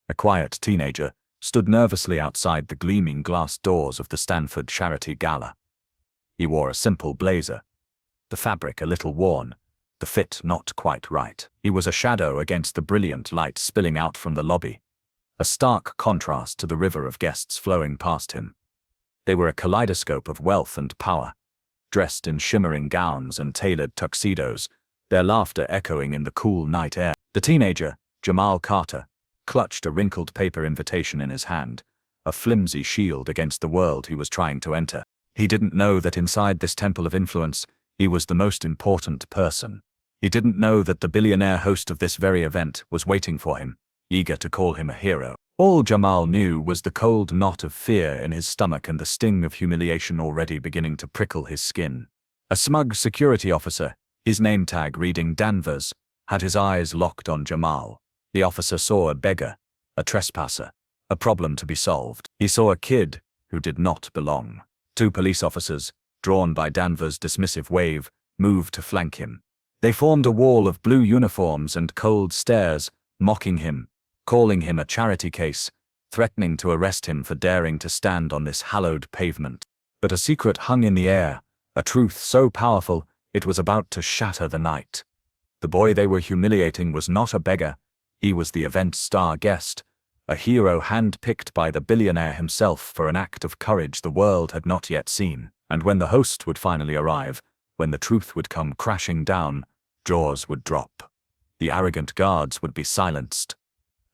a quiet teenager, stood nervously outside the gleaming glass doors of the Stanford Charity Gala. He wore a simple blazer, the fabric a little worn, the fit not quite right. He was a shadow against the brilliant light spilling out from the lobby, a stark contrast to the river of guests flowing past him. They were a kaleidoscope of wealth and power, dressed in shimmering gowns and tailored tuxedos, their laughter echoing in the cool night air. The teenager, Jamal Carter, clutched a wrinkled paper invitation in his hand, a flimsy shield against the world he was trying to enter. He didn't know that inside this temple of influence, he was the most important person. He didn't know that the billionaire host of this very event was waiting for him, eager to call him a hero. All Jamal knew was the cold knot of fear in his stomach and the sting of humiliation already beginning to prickle his skin. A smug security officer, his name tag reading Danvers, had his eyes locked on Jamal. The officer saw a beggar, a trespasser, a problem to be solved. He saw a kid who did not belong. Two police officers, drawn by Danvers' dismissive wave, moved to flank him. They formed a wall of blue uniforms and cold stares, mocking him, calling him a charity case, threatening to arrest him for daring to stand on this hallowed pavement. But a secret hung in the air, a truth so powerful it was about to shatter the night. The boy they were humiliating was not a beggar. He was the event's star guest, a hero hand-picked by the billionaire himself for an act of courage the world had not yet seen. And when the host would finally arrive, when the truth would come crashing down, jaws would drop. The arrogant guards would be silenced.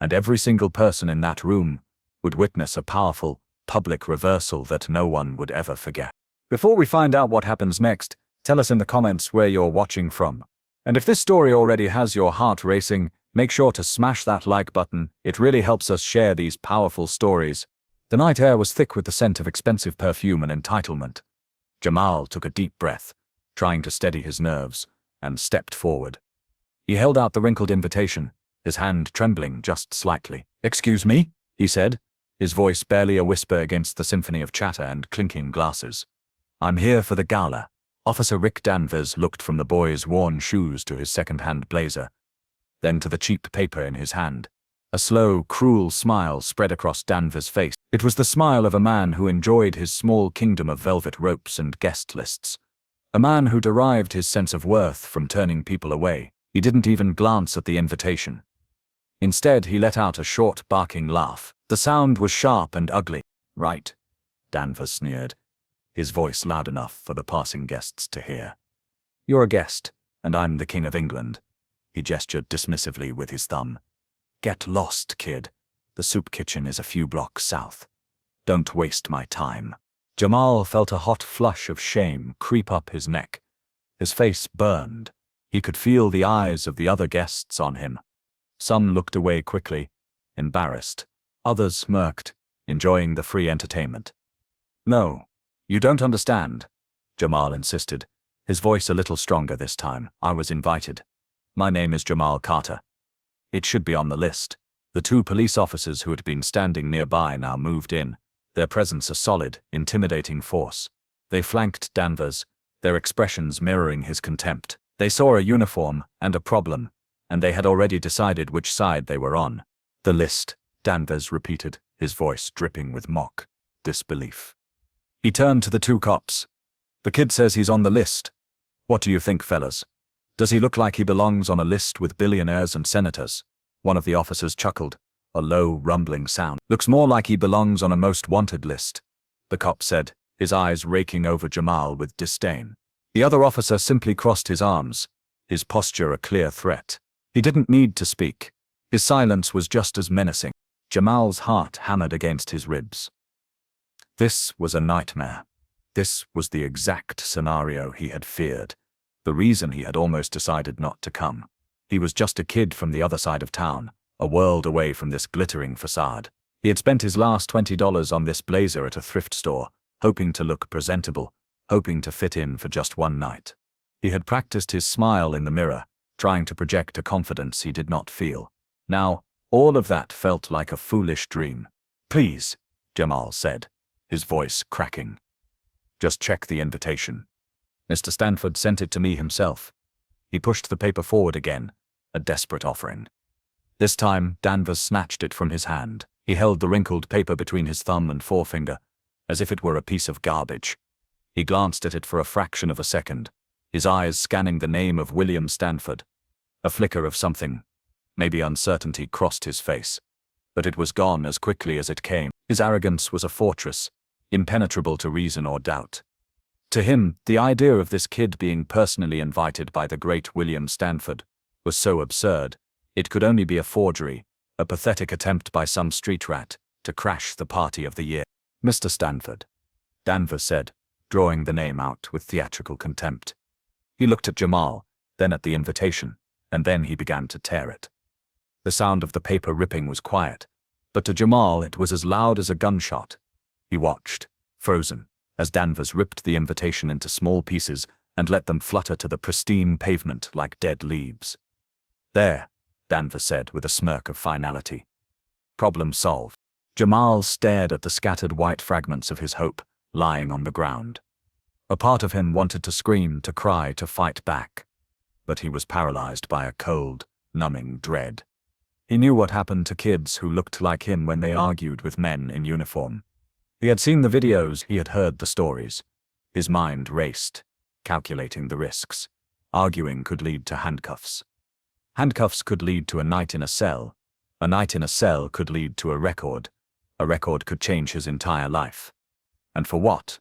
And every single person in that room would witness a powerful, public reversal that no one would ever forget. Before we find out what happens next, tell us in the comments where you're watching from. And if this story already has your heart racing, make sure to smash that like button. It really helps us share these powerful stories. The night air was thick with the scent of expensive perfume and entitlement. Jamal took a deep breath, trying to steady his nerves, and stepped forward. He held out the wrinkled invitation, his hand trembling just slightly. "Excuse me?" he said, his voice barely a whisper against the symphony of chatter and clinking glasses. "I'm here for the gala." Officer Rick Danvers looked from the boy's worn shoes to his second-hand blazer, then to the cheap paper in his hand. A slow, cruel smile spread across Danvers' face. It was the smile of a man who enjoyed his small kingdom of velvet ropes and guest lists. A man who derived his sense of worth from turning people away. He didn't even glance at the invitation. Instead, he let out a short, barking laugh. The sound was sharp and ugly. "Right," Danvers sneered, his voice loud enough for the passing guests to hear. "You're a guest, and I'm the King of England." He gestured dismissively with his thumb. "Get lost, kid. The soup kitchen is a few blocks south. Don't waste my time." Jamal felt a hot flush of shame creep up his neck. His face burned. He could feel the eyes of the other guests on him. Some looked away quickly, embarrassed. Others smirked, enjoying the free entertainment. "No, you don't understand," Jamal insisted, his voice a little stronger this time. "I was invited. My name is Jamal Carter. It should be on the list." The two police officers who had been standing nearby now moved in, their presence a solid, intimidating force. They flanked Danvers, their expressions mirroring his contempt. They saw a uniform and a problem, and they had already decided which side they were on. "The list," Danvers repeated, his voice dripping with mock disbelief. He turned to the two cops. "The kid says he's on the list. What do you think, fellas? Does he look like he belongs on a list with billionaires and senators?" One of the officers chuckled, a low, rumbling sound. "Looks more like he belongs on a most wanted list," the cop said, his eyes raking over Jamal with disdain. The other officer simply crossed his arms, his posture a clear threat. He didn't need to speak. His silence was just as menacing. Jamal's heart hammered against his ribs. This was a nightmare. This was the exact scenario he had feared. The reason he had almost decided not to come. He was just a kid from the other side of town, a world away from this glittering facade. He had spent his last $20 on this blazer at a thrift store, hoping to look presentable, hoping to fit in for just one night. He had practiced his smile in the mirror, trying to project a confidence he did not feel. Now, all of that felt like a foolish dream. "Please," Jamal said, his voice cracking. "Just check the invitation. Mr. Stanford sent it to me himself." He pushed the paper forward again, a desperate offering. This time, Danvers snatched it from his hand. He held the wrinkled paper between his thumb and forefinger, as if it were a piece of garbage. He glanced at it for a fraction of a second, his eyes scanning the name of William Stanford. A flicker of something, maybe uncertainty, crossed his face, but it was gone as quickly as it came. His arrogance was a fortress, impenetrable to reason or doubt. To him, the idea of this kid being personally invited by the great William Stanford was so absurd, it could only be a forgery, a pathetic attempt by some street rat to crash the party of the year. Mr. Stanford, Danvers said, drawing the name out with theatrical contempt. He looked at Jamal, then at the invitation, and then he began to tear it. The sound of the paper ripping was quiet, but to Jamal it was as loud as a gunshot. He watched, frozen, as Danvers ripped the invitation into small pieces and let them flutter to the pristine pavement like dead leaves. "There," Danvers said with a smirk of finality. "Problem solved." Jamal stared at the scattered white fragments of his hope lying on the ground. A part of him wanted to scream, to cry, to fight back, but he was paralyzed by a cold, numbing dread. He knew what happened to kids who looked like him when they argued with men in uniform. He had seen the videos, he had heard the stories. His mind raced, calculating the risks. Arguing could lead to handcuffs. Handcuffs could lead to a night in a cell. A night in a cell could lead to a record. A record could change his entire life. And for what?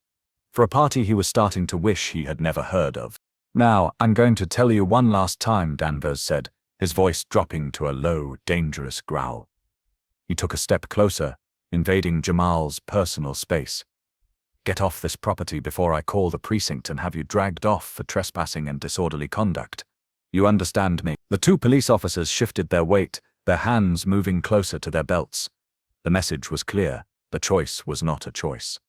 For a party he was starting to wish he had never heard of. "Now, I'm going to tell you one last time," Danvers said, his voice dropping to a low, dangerous growl. He took a step closer, invading Jamal's personal space. "Get off this property before I call the precinct and have you dragged off for trespassing and disorderly conduct. You understand me?" The two police officers shifted their weight, their hands moving closer to their belts. The message was clear. The choice was not a choice.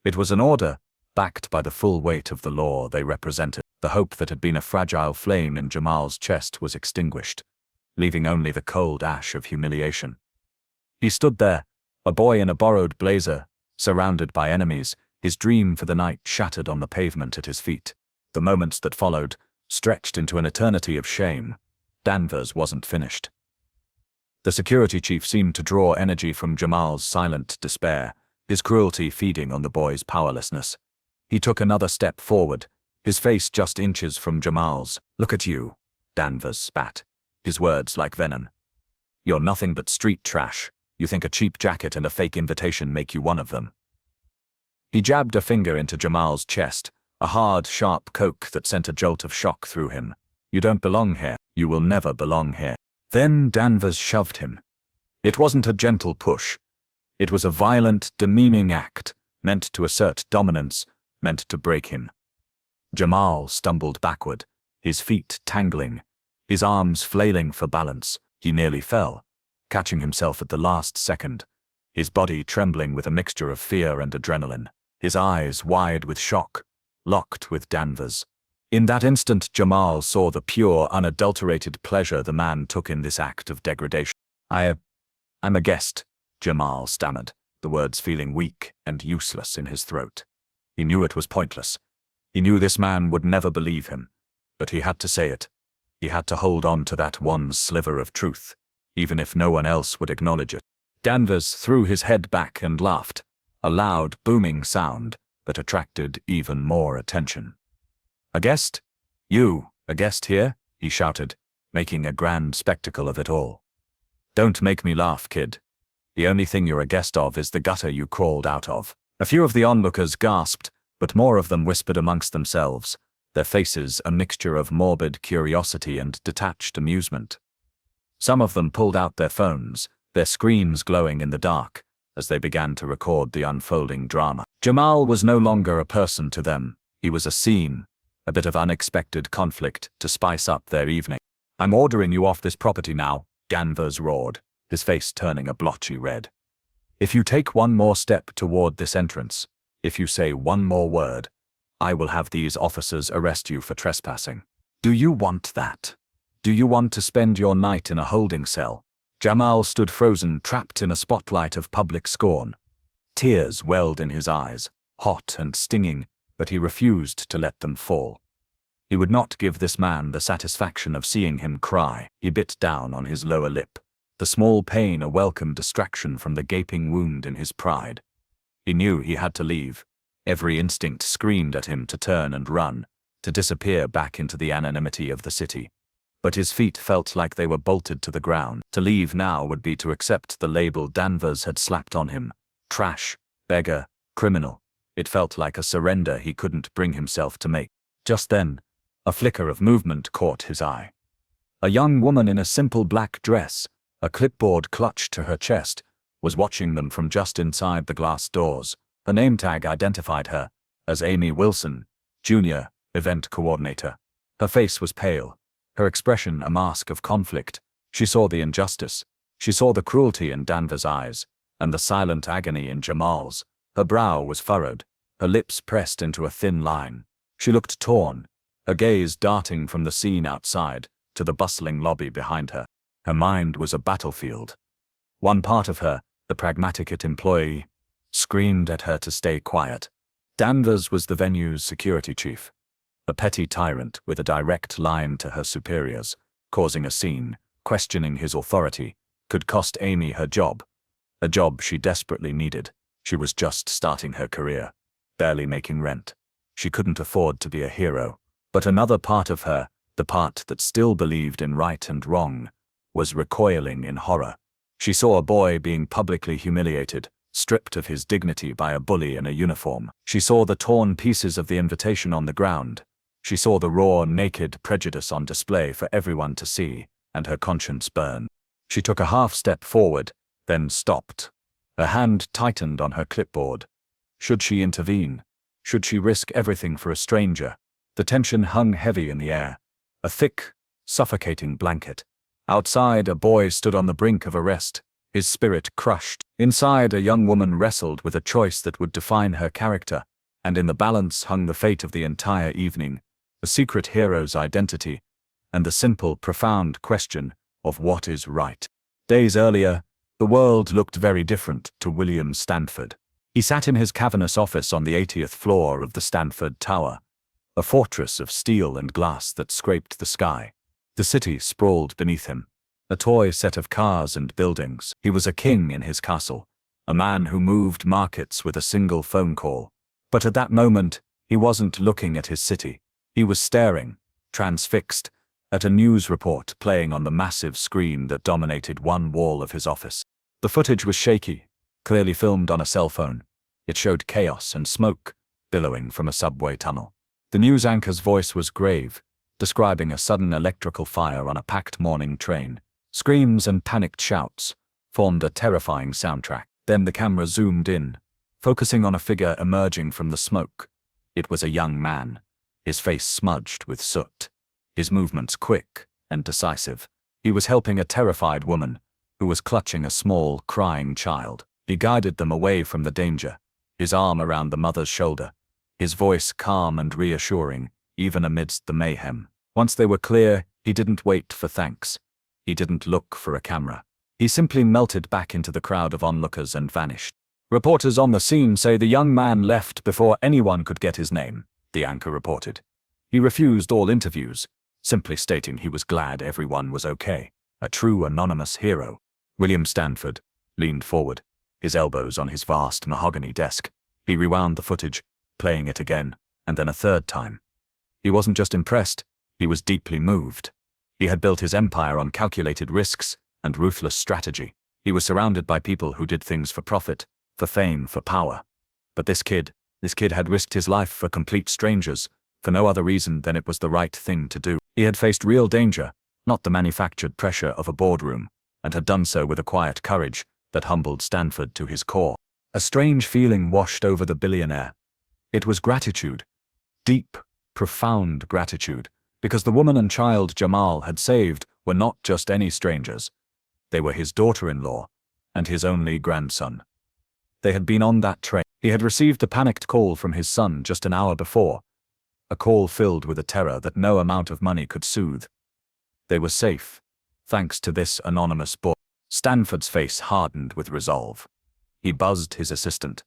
It was an order, backed by the full weight of the law they represented. The hope that had been a fragile flame in Jamal's chest was extinguished, leaving only the cold ash of humiliation. He stood there, a boy in a borrowed blazer, surrounded by enemies, his dream for the night shattered on the pavement at his feet. The moments that followed stretched into an eternity of shame. Danvers wasn't finished. The security chief seemed to draw energy from Jamal's silent despair, his cruelty feeding on the boy's powerlessness. He took another step forward, his face just inches from Jamal's. "Look at you," Danvers spat, his words like venom. "You're nothing but street trash. You think a cheap jacket and a fake invitation make you one of them." He jabbed a finger into Jamal's chest, a hard, sharp poke that sent a jolt of shock through him. "You don't belong here. You will never belong here." Then Danvers shoved him. It wasn't a gentle push. It was a violent, demeaning act, meant to assert dominance, meant to break him. Jamal stumbled backward, his feet tangling, his arms flailing for balance. He nearly fell, catching himself at the last second, his body trembling with a mixture of fear and adrenaline, his eyes wide with shock, locked with Danvers. In that instant, Jamal saw the pure, unadulterated pleasure the man took in this act of degradation. I'm a guest," Jamal stammered, the words feeling weak and useless in his throat. He knew it was pointless. He knew this man would never believe him, but he had to say it. He had to hold on to that one sliver of truth, even if no one else would acknowledge it. Danvers threw his head back and laughed, a loud, booming sound that attracted even more attention. "A guest? You, a guest here?" he shouted, making a grand spectacle of it all. "Don't make me laugh, kid. The only thing you're a guest of is the gutter you crawled out of." A few of the onlookers gasped, but more of them whispered amongst themselves, their faces a mixture of morbid curiosity and detached amusement. Some of them pulled out their phones, their screens glowing in the dark, as they began to record the unfolding drama. Jamal was no longer a person to them. He was a scene, a bit of unexpected conflict to spice up their evening. "I'm ordering you off this property now," Danvers roared, his face turning a blotchy red. "If you take one more step toward this entrance, if you say one more word, I will have these officers arrest you for trespassing. Do you want that? Do you want to spend your night in a holding cell?" Jamal stood frozen, trapped in a spotlight of public scorn. Tears welled in his eyes, hot and stinging, but he refused to let them fall. He would not give this man the satisfaction of seeing him cry. He bit down on his lower lip, the small pain a welcome distraction from the gaping wound in his pride. He knew he had to leave. Every instinct screamed at him to turn and run, to disappear back into the anonymity of the city. But his feet felt like they were bolted to the ground. To leave now would be to accept the label Danvers had slapped on him. Trash, beggar, criminal. It felt like a surrender he couldn't bring himself to make. Just then, a flicker of movement caught his eye. A young woman in a simple black dress, a clipboard clutched to her chest, was watching them from just inside the glass doors. Her name tag identified her as Amy Wilson, Junior, event coordinator. Her face was pale, her expression a mask of conflict. She saw the injustice. She saw the cruelty in Danvers' eyes, and the silent agony in Jamal's. Her brow was furrowed, her lips pressed into a thin line. She looked torn, her gaze darting from the scene outside to the bustling lobby behind her. Her mind was a battlefield. One part of her, the pragmatic employee, screamed at her to stay quiet. Danvers was the venue's security chief, a petty tyrant with a direct line to her superiors, causing a scene, questioning his authority, could cost Amy her job, a job she desperately needed. She was just starting her career, barely making rent. She couldn't afford to be a hero. But another part of her, the part that still believed in right and wrong, was recoiling in horror. She saw a boy being publicly humiliated, stripped of his dignity by a bully in a uniform. She saw the torn pieces of the invitation on the ground. She saw the raw, naked Prejudice on display for everyone to see, and her conscience burned. She took a half step forward, then stopped. Her hand tightened on her clipboard. Should she intervene? Should she risk everything for a stranger? The tension hung heavy in the air, a thick, suffocating blanket. Outside, a boy stood on the brink of arrest, his spirit crushed. Inside, a young woman wrestled with a choice that would define her character, and in the balance hung the fate of the entire evening, the secret hero's identity, and the simple, profound question of what is right. Days earlier, the world looked very different to William Stanford. He sat in his cavernous office on the 80th floor of the Stanford Tower, a fortress of steel and glass that scraped the sky. The city sprawled beneath him, a toy set of cars and buildings. He was a king in his castle, a man who moved markets with a single phone call. But at that moment, he wasn't looking at his city. He was staring, transfixed, at a news report playing on the massive screen that dominated one wall of his office. The footage was shaky, clearly filmed on a cell phone. It showed chaos and smoke billowing from a subway tunnel. The news anchor's voice was grave, describing a sudden electrical fire on a packed morning train. Screams and panicked shouts formed a terrifying soundtrack. Then the camera zoomed in, focusing on a figure emerging from the smoke. It was a young man, his face smudged with soot, his movements quick and decisive. He was helping a terrified woman who was clutching a small, crying child. He guided them away from the danger, his arm around the mother's shoulder, his voice calm and reassuring, even amidst the mayhem. Once they were clear, he didn't wait for thanks. He didn't look for a camera. He simply melted back into the crowd of onlookers and vanished. Reporters on the scene say the young man left before anyone could get his name, the anchor reported. He refused all interviews, simply stating he was glad everyone was okay. A true anonymous hero. William Stanford leaned forward, his elbows on his vast mahogany desk. He rewound the footage, playing it again, and then a third time. He wasn't just impressed, he was deeply moved. He had built his empire on calculated risks and ruthless strategy. He was surrounded by people who did things for profit, for fame, for power. But this kid had risked his life for complete strangers, for no other reason than it was the right thing to do. He had faced real danger, not the manufactured pressure of a boardroom, and had done so with a quiet courage that humbled Stanford to his core. A strange feeling washed over the billionaire. It was gratitude. Deep, profound gratitude, because the woman and child Jamal had saved were not just any strangers. They were his daughter-in-law and his only grandson. They had been on that train. He had received a panicked call from his son just an hour before, a call filled with a terror that no amount of money could soothe. They were safe, thanks to this anonymous boy. Stanford's face hardened with resolve. He buzzed his assistant.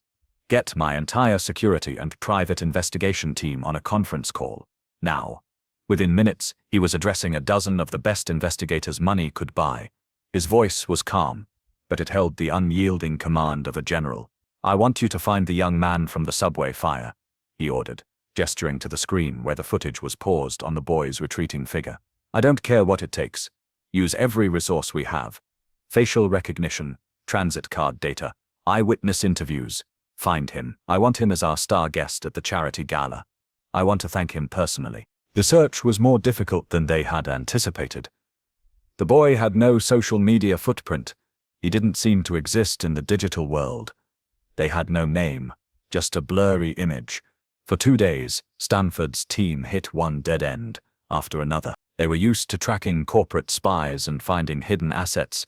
Get my entire security and private investigation team on a conference call, now. Within minutes, he was addressing a dozen of the best investigators money could buy. His voice was calm, but it held the unyielding command of a general. "I want you to find the young man from the subway fire," he ordered, gesturing to the screen where the footage was paused on the boy's retreating figure. "I don't care what it takes. Use every resource we have. Facial recognition, transit card data, eyewitness interviews. Find him. I want him as our star guest at the charity gala. I want to thank him personally." The search was more difficult than they had anticipated. The boy had no social media footprint. He didn't seem to exist in the digital world. They had no name, just a blurry image. For 2 days, Stanford's team hit one dead end after another. They were used to tracking corporate spies and finding hidden assets,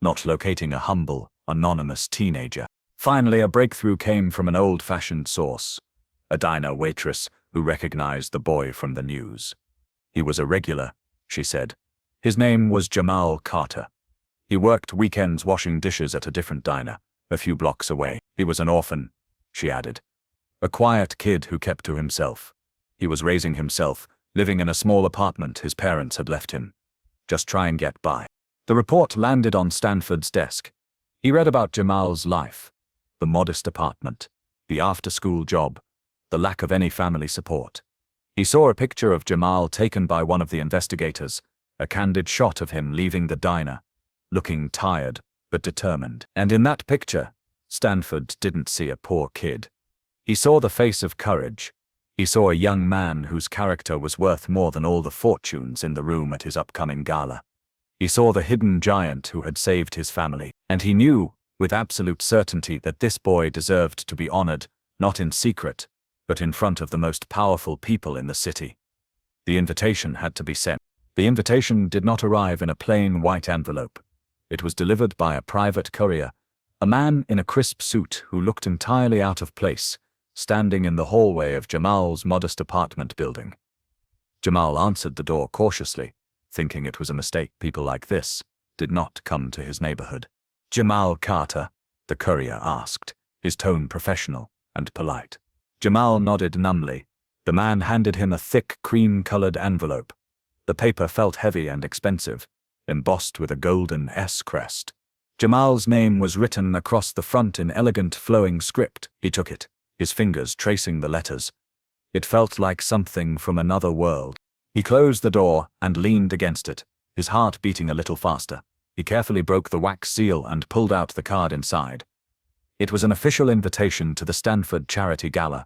not locating a humble, anonymous teenager. Finally, a breakthrough came from an old-fashioned source, a diner waitress who recognized the boy from the news. "He was a regular," she said. "His name was Jamal Carter. He worked weekends washing dishes at a different diner, a few blocks away. He was an orphan," she added. "A quiet kid who kept to himself. He was raising himself, living in a small apartment his parents had left him. Just try and get by." The report landed on Stanford's desk. He read about Jamal's life. The modest apartment, the after-school job, the lack of any family support. He saw a picture of Jamal taken by one of the investigators, a candid shot of him leaving the diner, looking tired but determined. And in that picture, Stanford didn't see a poor kid. He saw the face of courage. He saw a young man whose character was worth more than all the fortunes in the room at his upcoming gala. He saw the hidden giant who had saved his family, and he knew, with absolute certainty, that this boy deserved to be honored, not in secret, but in front of the most powerful people in the city. The invitation had to be sent. The invitation did not arrive in a plain white envelope. It was delivered by a private courier, a man in a crisp suit who looked entirely out of place, standing in the hallway of Jamal's modest apartment building. Jamal answered the door cautiously, thinking it was a mistake. People like this did not come to his neighborhood. "Jamal Carter?" the courier asked, his tone professional and polite. Jamal nodded numbly. The man handed him a thick, cream-colored envelope. The paper felt heavy and expensive, embossed with a golden S crest. Jamal's name was written across the front in elegant, flowing script. He took it, his fingers tracing the letters. It felt like something from another world. He closed the door and leaned against it, his heart beating a little faster. He carefully broke the wax seal and pulled out the card inside. It was an official invitation to the Stanford Charity Gala,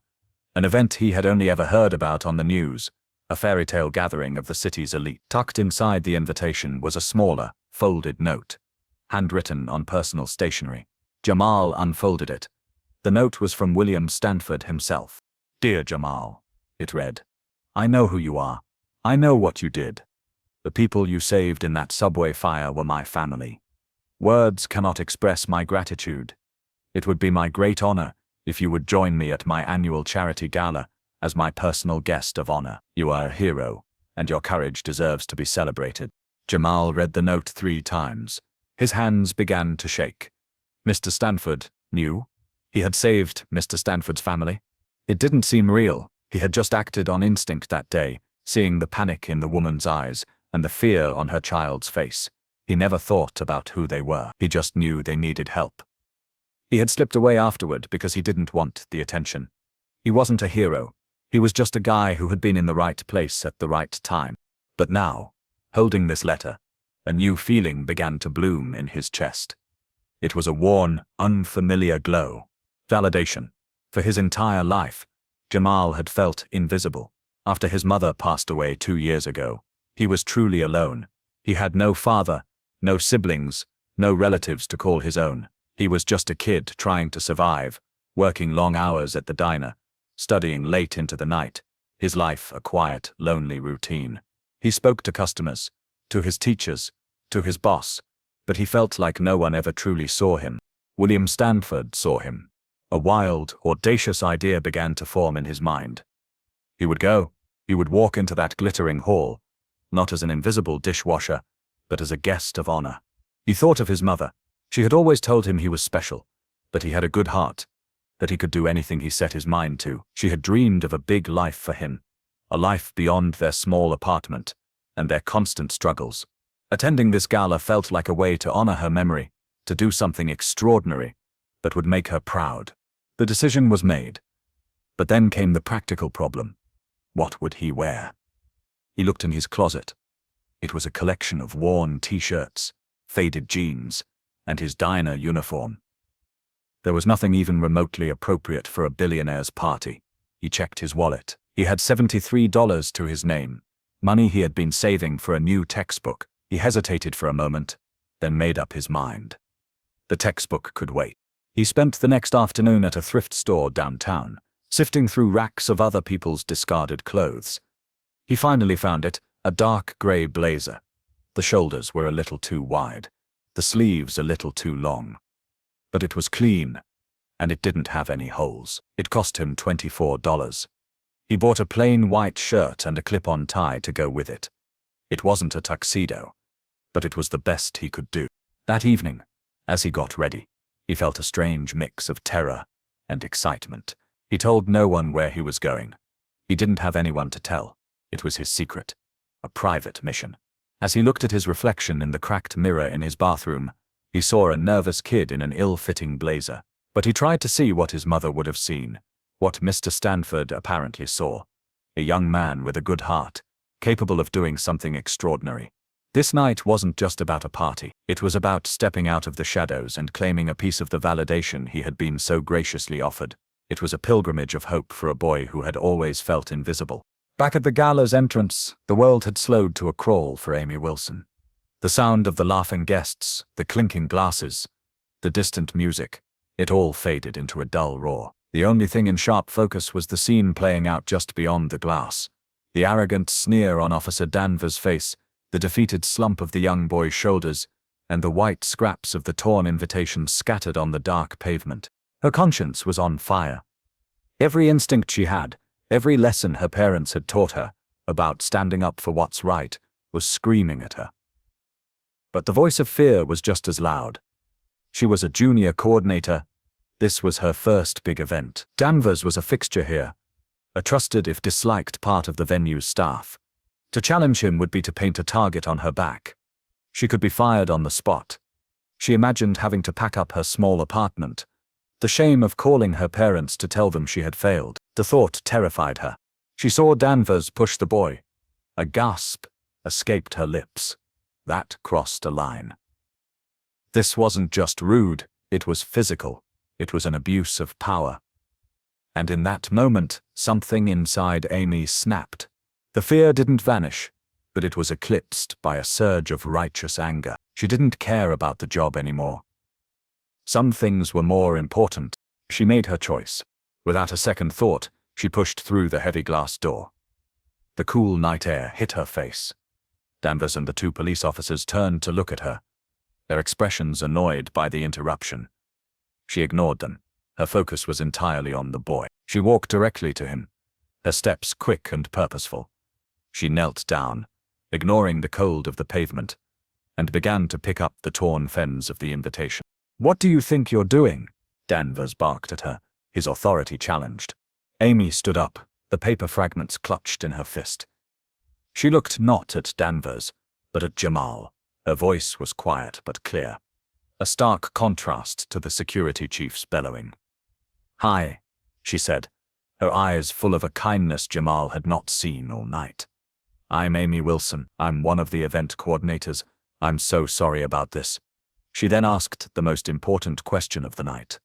an event he had only ever heard about on the news, a fairy tale gathering of the city's elite. Tucked inside the invitation was a smaller, folded note, handwritten on personal stationery. Jamal unfolded it. The note was from William Stanford himself. "Dear Jamal," it read, "I know who you are. I know what you did. The people you saved in that subway fire were my family. Words cannot express my gratitude. It would be my great honor if you would join me at my annual charity gala as my personal guest of honor. You are a hero, and your courage deserves to be celebrated." Jamal read the note 3 times. His hands began to shake. Mr. Stanford knew. He had saved Mr. Stanford's family. It didn't seem real. He had just acted on instinct that day, seeing the panic in the woman's eyes and the fear on her child's face. He never thought about who they were. He just knew they needed help. He had slipped away afterward because he didn't want the attention. He wasn't a hero. He was just a guy who had been in the right place at the right time. But now, holding this letter, a new feeling began to bloom in his chest. It was a worn, unfamiliar glow. Validation. For his entire life, Jamal had felt invisible. After his mother passed away 2 years ago, he was truly alone. He had no father, no siblings, no relatives to call his own. He was just a kid trying to survive, working long hours at the diner, studying late into the night, his life a quiet, lonely routine. He spoke to customers, to his teachers, to his boss, but he felt like no one ever truly saw him. William Stanford saw him. A wild, audacious idea began to form in his mind. He would walk into that glittering hall, not as an invisible dishwasher, but as a guest of honor. He thought of his mother. She had always told him he was special, that he had a good heart, that he could do anything he set his mind to. She had dreamed of a big life for him, a life beyond their small apartment and their constant struggles. Attending this gala felt like a way to honor her memory, to do something extraordinary that would make her proud. The decision was made. But then came the practical problem. What would he wear? He looked in his closet. It was a collection of worn t-shirts, faded jeans, and his diner uniform. There was nothing even remotely appropriate for a billionaire's party. He checked his wallet. He had $73 to his name, money he had been saving for a new textbook. He hesitated for a moment, then made up his mind. The textbook could wait. He spent the next afternoon at a thrift store downtown, sifting through racks of other people's discarded clothes. He finally found it, a dark gray blazer. The shoulders were a little too wide, the sleeves a little too long. But it was clean, and it didn't have any holes. It cost him $24. He bought a plain white shirt and a clip-on tie to go with it. It wasn't a tuxedo, but it was the best he could do. That evening, as he got ready, he felt a strange mix of terror and excitement. He told no one where he was going. He didn't have anyone to tell. It was his secret, a private mission. As he looked at his reflection in the cracked mirror in his bathroom, he saw a nervous kid in an ill-fitting blazer. But he tried to see what his mother would have seen, what Mr. Stanford apparently saw. A young man with a good heart, capable of doing something extraordinary. This night wasn't just about a party. It was about stepping out of the shadows and claiming a piece of the validation he had been so graciously offered. It was a pilgrimage of hope for a boy who had always felt invisible. Back at the gala's entrance, the world had slowed to a crawl for Amy Wilson. The sound of the laughing guests, the clinking glasses, the distant music, it all faded into a dull roar. The only thing in sharp focus was the scene playing out just beyond the glass. The arrogant sneer on Officer Danvers' face, the defeated slump of the young boy's shoulders, and the white scraps of the torn invitation scattered on the dark pavement. Her conscience was on fire. Every instinct she had, every lesson her parents had taught her about standing up for what's right, was screaming at her. But the voice of fear was just as loud. She was a junior coordinator. This was her first big event. Danvers was a fixture here, a trusted if disliked part of the venue's staff. To challenge him would be to paint a target on her back. She could be fired on the spot. She imagined having to pack up her small apartment. The shame of calling her parents to tell them she had failed. The thought terrified her. She saw Danvers push the boy. A gasp escaped her lips. That crossed a line. This wasn't just rude, it was physical. It was an abuse of power. And in that moment, something inside Amy snapped. The fear didn't vanish, but it was eclipsed by a surge of righteous anger. She didn't care about the job anymore. Some things were more important. She made her choice. Without a second thought, she pushed through the heavy glass door. The cool night air hit her face. Danvers and the two police officers turned to look at her, their expressions annoyed by the interruption. She ignored them. Her focus was entirely on the boy. She walked directly to him, her steps quick and purposeful. She knelt down, ignoring the cold of the pavement, and began to pick up the torn fens of the invitation. "What do you think you're doing?" Danvers barked at her, his authority challenged. Amy stood up, the paper fragments clutched in her fist. She looked not at Danvers, but at Jamal. Her voice was quiet but clear, a stark contrast to the security chief's bellowing. "Hi," she said, her eyes full of a kindness Jamal had not seen all night. "I'm Amy Wilson. I'm one of the event coordinators. I'm so sorry about this." She then asked the most important question of the night.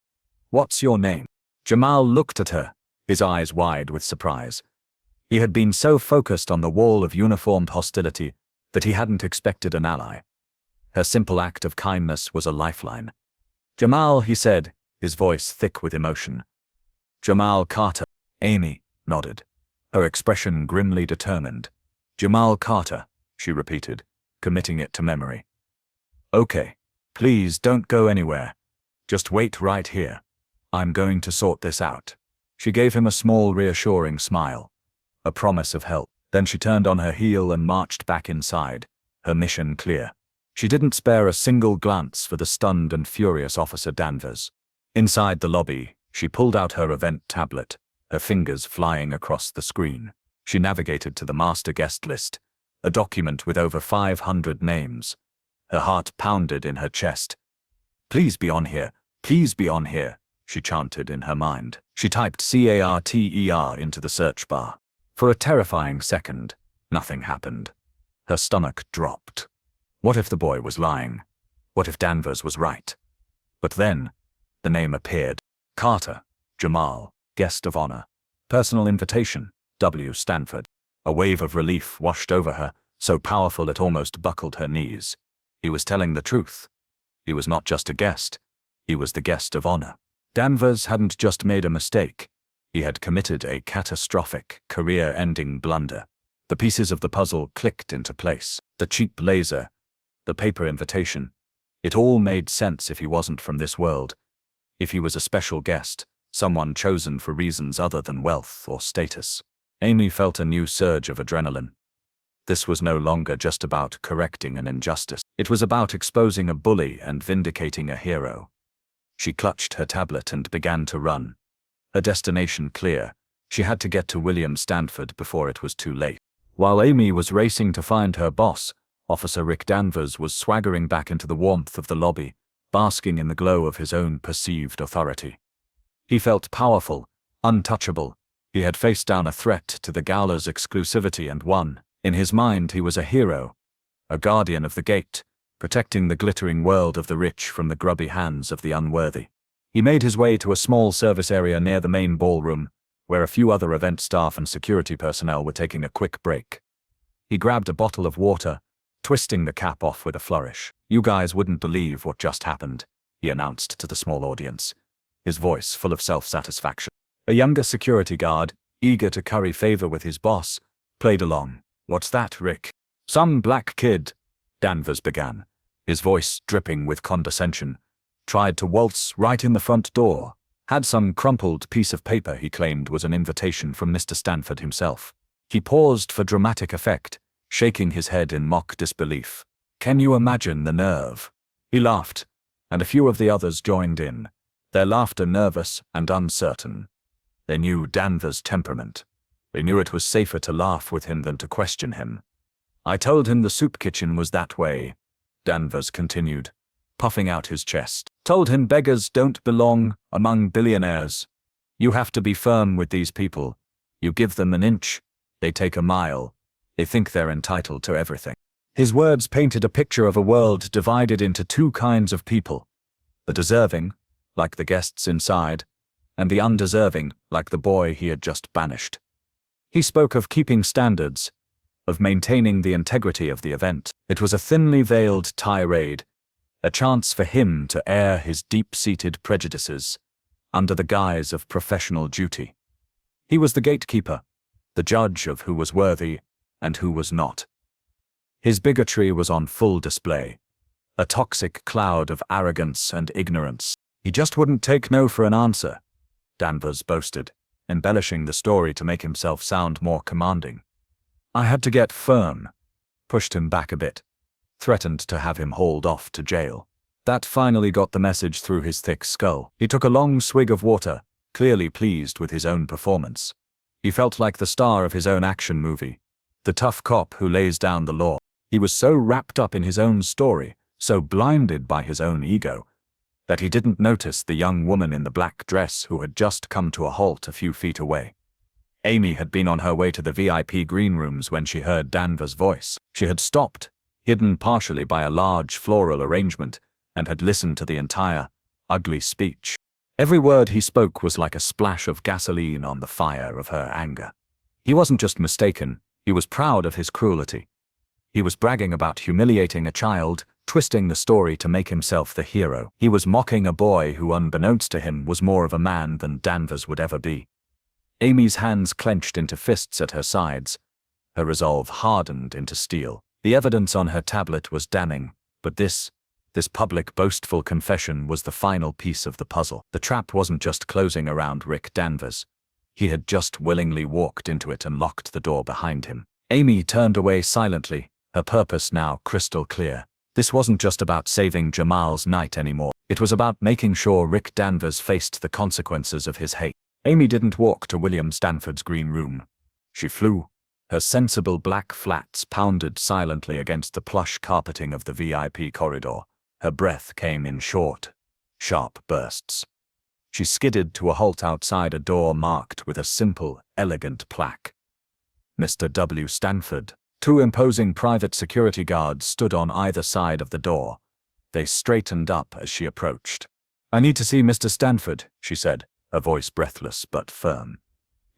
"What's your name?" Jamal looked at her, his eyes wide with surprise. He had been so focused on the wall of uniformed hostility that he hadn't expected an ally. Her simple act of kindness was a lifeline. "Jamal," he said, his voice thick with emotion. "Jamal Carter." Amy nodded, her expression grimly determined. "Jamal Carter," she repeated, committing it to memory. "Okay, please don't go anywhere. Just wait right here. I'm going to sort this out." She gave him a small, reassuring smile, a promise of help. Then she turned on her heel and marched back inside, her mission clear. She didn't spare a single glance for the stunned and furious Officer Danvers. Inside the lobby, she pulled out her event tablet, her fingers flying across the screen. She navigated to the master guest list, a document with over 500 names. Her heart pounded in her chest. "Please be on here, please be on here," she chanted in her mind. She typed CARTER into the search bar. For a terrifying second, nothing happened. Her stomach dropped. What if the boy was lying? What if Danvers was right? But then, the name appeared. Carter, Jamal, guest of honor. Personal invitation, W. Stanford. A wave of relief washed over her, so powerful it almost buckled her knees. He was telling the truth. He was not just a guest. He was the guest of honor. Danvers hadn't just made a mistake. He had committed a catastrophic, career-ending blunder. The pieces of the puzzle clicked into place. The cheap laser, the paper invitation. It all made sense if he wasn't from this world. If he was a special guest, someone chosen for reasons other than wealth or status. Amy felt a new surge of adrenaline. This was no longer just about correcting an injustice. It was about exposing a bully and vindicating a hero. She clutched her tablet and began to run. Her destination clear. She had to get to William Stanford before it was too late. While Amy was racing to find her boss, Officer Rick Danvers was swaggering back into the warmth of the lobby, basking in the glow of his own perceived authority. He felt powerful, untouchable. He had faced down a threat to the gala's exclusivity and won. In his mind, he was a hero, a guardian of the gate, protecting the glittering world of the rich from the grubby hands of the unworthy. He made his way to a small service area near the main ballroom, where a few other event staff and security personnel were taking a quick break. He grabbed a bottle of water, twisting the cap off with a flourish. "You guys wouldn't believe what just happened," he announced to the small audience, his voice full of self-satisfaction. A younger security guard, eager to curry favor with his boss, played along. "What's that, Rick?" "Some black kid," Danvers began, his voice dripping with condescension, "tried to waltz right in the front door. Had some crumpled piece of paper he claimed was an invitation from Mr. Stanford himself." He paused for dramatic effect, shaking his head in mock disbelief. "Can you imagine the nerve?" He laughed, and a few of the others joined in, their laughter nervous and uncertain. They knew Danvers' temperament. They knew it was safer to laugh with him than to question him. "I told him the soup kitchen was that way," Danvers continued, puffing out his chest. "Told him beggars don't belong among billionaires. You have to be firm with these people. You give them an inch, they take a mile. They think they're entitled to everything." His words painted a picture of a world divided into two kinds of people: the deserving, like the guests inside, and the undeserving, like the boy he had just banished. He spoke of keeping standards, of maintaining the integrity of the event. It was a thinly veiled tirade, a chance for him to air his deep-seated prejudices under the guise of professional duty. He was the gatekeeper, the judge of who was worthy and who was not. His bigotry was on full display, a toxic cloud of arrogance and ignorance. "He just wouldn't take no for an answer," Danvers boasted, embellishing the story to make himself sound more commanding. "I had to get firm, pushed him back a bit, threatened to have him hauled off to jail." That finally got the message through his thick skull. He took a long swig of water, clearly pleased with his own performance. He felt like the star of his own action movie, the tough cop who lays down the law. He was so wrapped up in his own story, so blinded by his own ego, that he didn't notice the young woman in the black dress who had just come to a halt a few feet away. Amy had been on her way to the VIP green rooms when she heard Danvers' voice. She had stopped, hidden partially by a large floral arrangement, and had listened to the entire, ugly speech. Every word he spoke was like a splash of gasoline on the fire of her anger. He wasn't just mistaken, he was proud of his cruelty. He was bragging about humiliating a child, twisting the story to make himself the hero. He was mocking a boy who, unbeknownst to him, was more of a man than Danvers would ever be. Amy's hands clenched into fists at her sides. Her resolve hardened into steel. The evidence on her tablet was damning, but this public boastful confession was the final piece of the puzzle. The trap wasn't just closing around Rick Danvers. He had just willingly walked into it and locked the door behind him. Amy turned away silently, her purpose now crystal clear. This wasn't just about saving Jamal's night anymore. It was about making sure Rick Danvers faced the consequences of his hate. Amy didn't walk to William Stanford's green room. She flew, Her sensible black flats pounded silently against the plush carpeting of the VIP corridor. Her breath came in short, sharp bursts. She skidded to a halt outside a door marked with a simple, elegant plaque. Mr. W. Stanford. Two imposing private security guards stood on either side of the door. They straightened up as she approached. "I need to see Mr. Stanford," she said, her voice breathless but firm.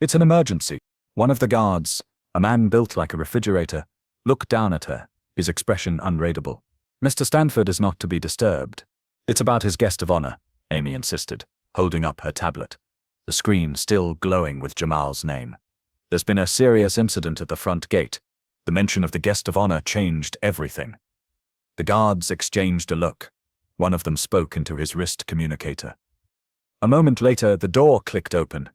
"It's an emergency." One of the guards, a man built like a refrigerator, looked down at her, his expression unreadable. "Mr. Stanford is not to be disturbed." "It's about his guest of honor," Amy insisted, holding up her tablet, the screen still glowing with Jamal's name. "There's been a serious incident at the front gate. The mention of the guest of honor changed everything." The guards exchanged a look. One of them spoke into his wrist communicator. A moment later, the door clicked open.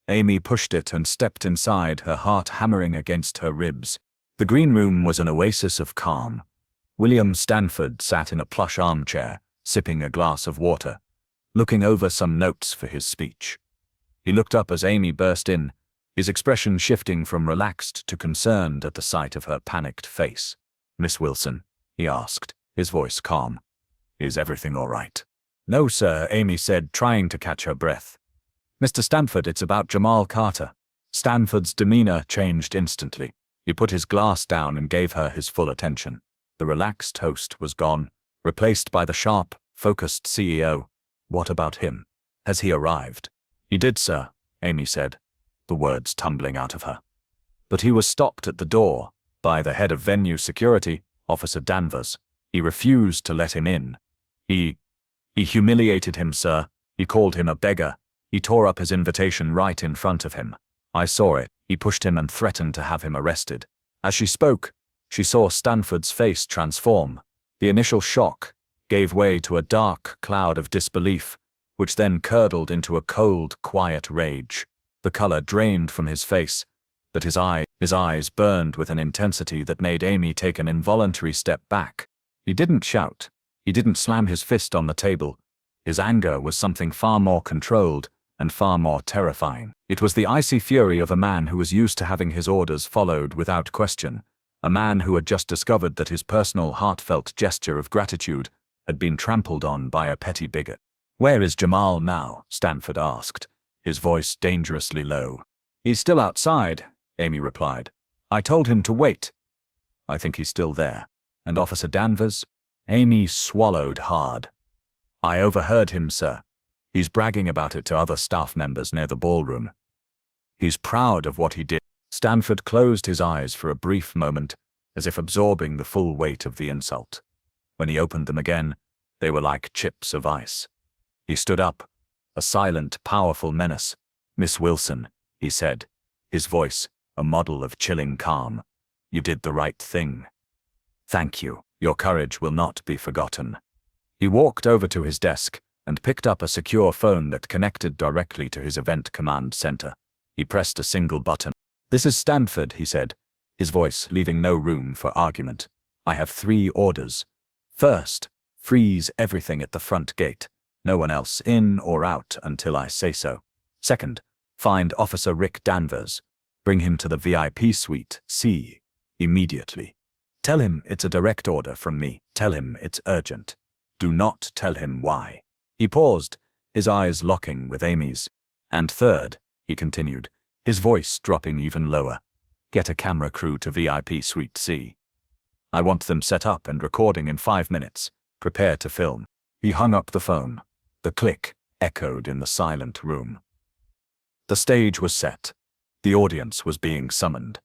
Amy pushed it and stepped inside, her heart hammering against her ribs. The green room was an oasis of calm. William Stanford sat in a plush armchair, sipping a glass of water, looking over some notes for his speech. He looked up as Amy burst in, his expression shifting from relaxed to concerned at the sight of her panicked face. "Miss Wilson?" he asked, his voice calm. "Is everything all right?" "No, sir," Amy said, trying to catch her breath. "Mr. Stanford, it's about Jamal Carter." Stanford's demeanor changed instantly. He put his glass down and gave her his full attention. The relaxed host was gone, replaced by the sharp, focused CEO. "What about him? Has he arrived?" "He did, sir," Amy said, the words tumbling out of her. "But he was stopped at the door by the head of venue security, Officer Danvers. He refused to let him in. He humiliated him, sir. He called him a beggar. He tore up his invitation right in front of him. I saw it. He pushed him and threatened to have him arrested." As she spoke, she saw Stanford's face transform. The initial shock gave way to a dark cloud of disbelief, which then curdled into a cold, quiet rage. The color drained from his face, but his eyes burned with an intensity that made Amy take an involuntary step back. He didn't shout. He didn't slam his fist on the table. His anger was something far more controlled and far more terrifying. It was the icy fury of a man who was used to having his orders followed without question, a man who had just discovered that his personal heartfelt gesture of gratitude had been trampled on by a petty bigot. "Where is Jamal now?" Stanford asked, his voice dangerously low. "He's still outside," Amy replied. "I told him to wait." "I think he's still there." "And Officer Danvers?" Amy swallowed hard. "I overheard him, sir. He's bragging about it to other staff members near the ballroom. He's proud of what he did." Stanford closed his eyes for a brief moment, as if absorbing the full weight of the insult. When he opened them again, they were like chips of ice. He stood up, a silent, powerful menace. "Miss Wilson," he said, his voice a model of chilling calm. "You did the right thing. Thank you. Your courage will not be forgotten." He walked over to his desk and picked up a secure phone that connected directly to his event command center. He pressed a single button. "This is Stanford," he said, his voice leaving no room for argument. "I have 3 orders. First, freeze everything at the front gate. No one else in or out until I say so. Second, find Officer Rick Danvers. Bring him to the VIP suite C immediately. Tell him it's a direct order from me. Tell him it's urgent. Do not tell him why." He paused, his eyes locking with Amy's. "And third," he continued, his voice dropping even lower, "get a camera crew to VIP suite C. I want them set up and recording in 5 minutes. Prepare to film." He hung up the phone. The click echoed in the silent room. The stage was set. The audience was being summoned.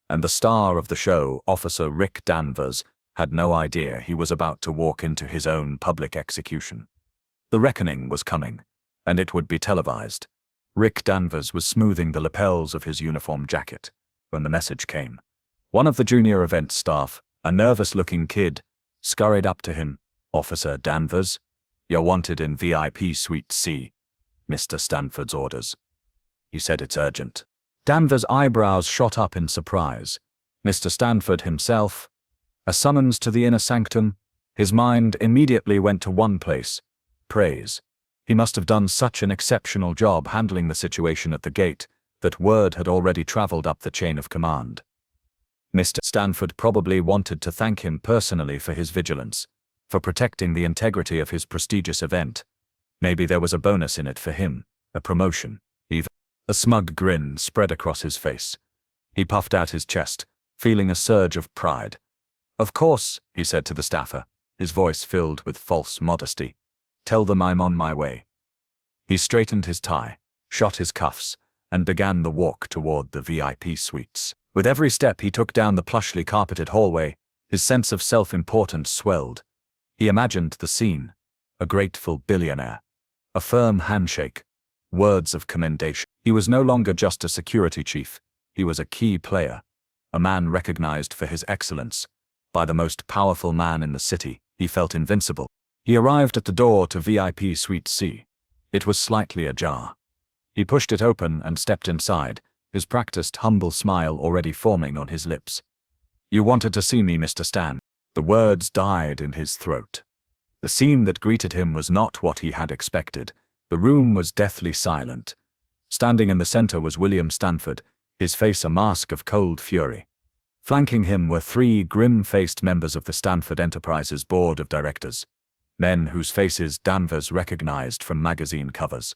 And the star of the show, Officer Rick Danvers, had no idea he was about to walk into his own public execution. The reckoning was coming, and it would be televised. Rick Danvers was smoothing the lapels of his uniform jacket when the message came. One of the junior event staff, a nervous-looking kid, scurried up to him. "Officer Danvers, you're wanted in VIP Suite C. Mr. Stanford's orders." He said it's urgent. Danvers' eyebrows shot up in surprise. Mr. Stanford himself? A summons to the inner sanctum? His mind immediately went to one place: praise. He must have done such an exceptional job handling the situation at the gate that word had already traveled up the chain of command. Mr. Stanford probably wanted to thank him personally for his vigilance, for protecting the integrity of his prestigious event. Maybe there was a bonus in it for him, a promotion, even. A smug grin spread across his face. He puffed out his chest, feeling a surge of pride. "Of course," he said to the staffer, his voice filled with false modesty. "Tell them I'm on my way." He straightened his tie, shot his cuffs, and began the walk toward the VIP suites. With every step he took down the plushly carpeted hallway, his sense of self-importance swelled. He imagined the scene: a grateful billionaire, a firm handshake, words of commendation. He was no longer just a security chief, he was a key player, a man recognized for his excellence. By the most powerful man in the city, he felt invincible. He arrived at the door to VIP Suite C. It was slightly ajar. He pushed it open and stepped inside, his practiced humble smile already forming on his lips. "You wanted to see me, Mr. Stan." The words died in his throat. The scene that greeted him was not what he had expected. The room was deathly silent. Standing in the center was William Stanford, his face a mask of cold fury. Flanking him were three grim-faced members of the Stanford Enterprises Board of Directors, men whose faces Danvers recognized from magazine covers.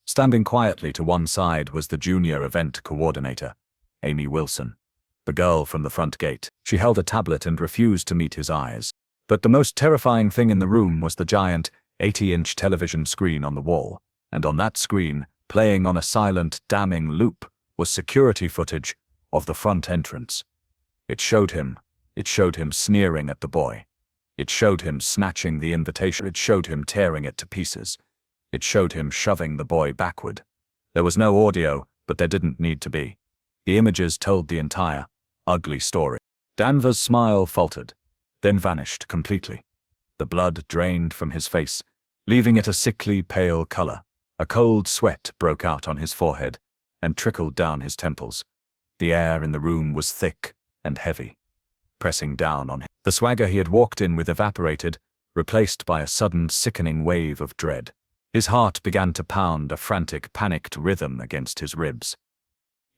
Standing quietly to one side was the junior event coordinator, Amy Wilson, the girl from the front gate. She held a tablet and refused to meet his eyes. But the most terrifying thing in the room was the giant, 80-inch television screen on the wall, and on that screen, playing on a silent, damning loop, was security footage of the front entrance. It showed him sneering at the boy. It showed him snatching the invitation. It showed him tearing it to pieces. It showed him shoving the boy backward. There was no audio, but there didn't need to be. The images told the entire, ugly story. Danvers' smile faltered, then vanished completely. The blood drained from his face, leaving it a sickly pale color. A cold sweat broke out on his forehead and trickled down his temples. The air in the room was thick and heavy, pressing down on him. The swagger he had walked in with evaporated, replaced by a sudden sickening wave of dread. His heart began to pound a frantic, panicked rhythm against his ribs.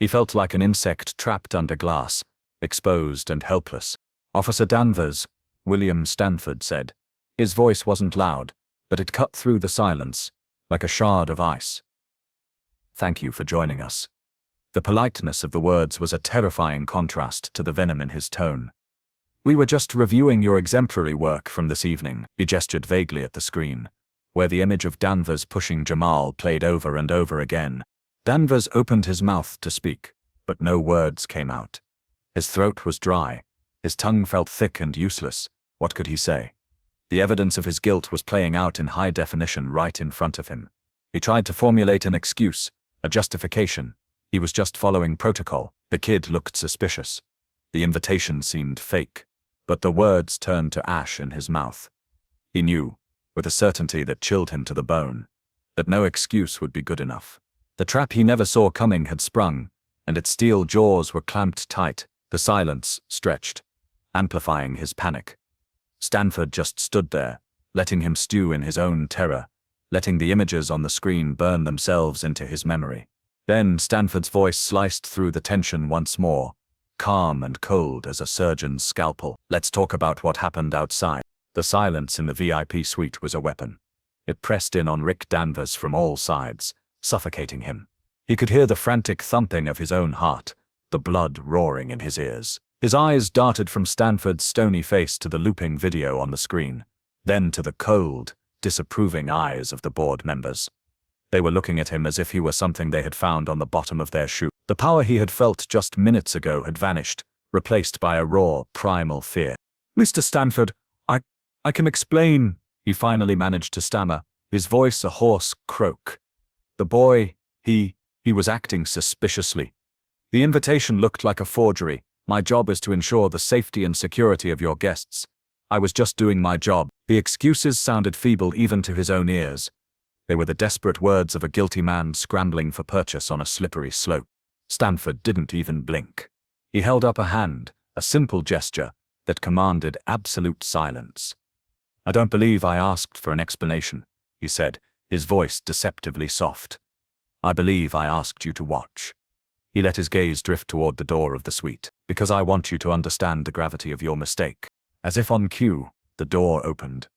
He felt like an insect trapped under glass, exposed and helpless. "Officer Danvers," William Stanford said. His voice wasn't loud, but it cut through the silence, like a shard of ice. "Thank you for joining us." The politeness of the words was a terrifying contrast to the venom in his tone. "We were just reviewing your exemplary work from this evening." He gestured vaguely at the screen, where the image of Danvers pushing Jamal played over and over again. Danvers opened his mouth to speak, but no words came out. His throat was dry. His tongue felt thick and useless. What could he say? The evidence of his guilt was playing out in high definition right in front of him. He tried to formulate an excuse, a justification. He was just following protocol. The kid looked suspicious. The invitation seemed fake, but the words turned to ash in his mouth. He knew, with a certainty that chilled him to the bone, that no excuse would be good enough. The trap he never saw coming had sprung, and its steel jaws were clamped tight. The silence stretched, amplifying his panic. Stanford just stood there, letting him stew in his own terror, letting the images on the screen burn themselves into his memory. Then Stanford's voice sliced through the tension once more, calm and cold as a surgeon's scalpel. "Let's talk about what happened outside." The silence in the VIP suite was a weapon. It pressed in on Rick Danvers from all sides, suffocating him. He could hear the frantic thumping of his own heart, the blood roaring in his ears. His eyes darted from Stanford's stony face to the looping video on the screen, then to the cold, disapproving eyes of the board members. They were looking at him as if he were something they had found on the bottom of their shoe. The power he had felt just minutes ago had vanished, replaced by a raw, primal fear. "Mr. Stanford, I can explain," he finally managed to stammer, his voice a hoarse croak. "The boy, he was acting suspiciously. The invitation looked like a forgery. My job is to ensure the safety and security of your guests. I was just doing my job." The excuses sounded feeble even to his own ears. They were the desperate words of a guilty man scrambling for purchase on a slippery slope. Stanford didn't even blink. He held up a hand, a simple gesture that commanded absolute silence. "I don't believe I asked for an explanation," he said, his voice deceptively soft. "I believe I asked you to watch." He let his gaze drift toward the door of the suite. "Because I want you to understand the gravity of your mistake." As if on cue, the door opened.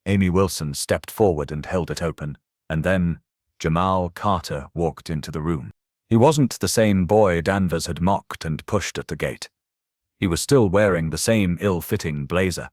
Amy Wilson stepped forward and held it open, and then Jamal Carter walked into the room. He wasn't the same boy Danvers had mocked and pushed at the gate. He was still wearing the same ill-fitting blazer,